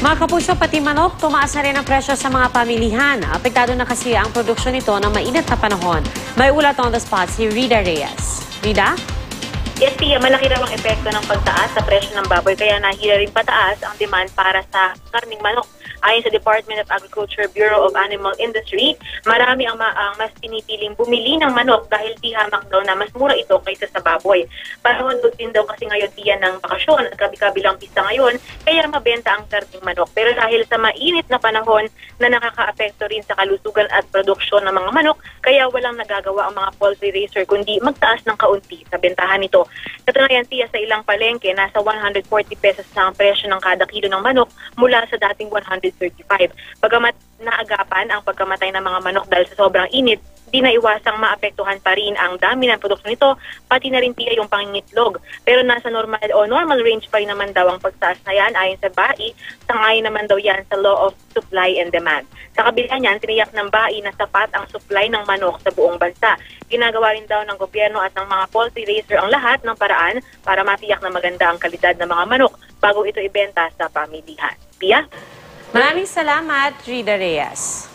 Mga kapuso, pati manok, tumaas na rin ang presyo sa mga pamilihan. Apektado na kasi ang produksyon nito ng mainit na panahon. May ulat on the spot si Rida Reyes. Rida? Yes, Pia, malaki raw ang epekto ng pagtaas sa presyo ng baboy kaya nahila rin pataas ang demand para sa karning manok. Ayon sa Department of Agriculture Bureau of Animal Industry, marami ang mas pinipiling bumili ng manok dahil di hamak daw na mas mura ito kaysa sa baboy. Panahon din daw kasi ngayon Pia ng bakasyon at kabi-kabilang pista ngayon, kaya mabenta ang karning manok. Pero dahil sa mainit na panahon na nakakaapekto rin sa kalusugan at produksyon ng mga manok, kaya walang nagagawa ang mga poultry raiser kundi magtaas ng kaunti sa bentahan nito. Katunayan Pia, sa ilang palengke, nasa 140 pesos na ang presyo ng kada kilo ng manok mula sa dating 135. Bagamat naagapan ang pagkamatay ng mga manok dahil sa sobrang init, di na iwasang maapektuhan pa rin ang dami ng produksyon nito, pati na rin Pia yung pangingitlog. Pero nasa normal range pa rin naman daw ang pagtaas na yan ayon sa BAI, sangayon naman daw yan sa Law of Supply and Demand. Sa kabila niyan, tiniyak ng BAI na sapat ang supply ng manok sa buong bansa. Ginagawa rin daw ng gobyerno at ng mga poultry raiser ang lahat ng paraan para matiyak na maganda ang kalidad ng mga manok bago ito ibenta sa pamilihan. Pia? Maraming salamat, Rida Reyes.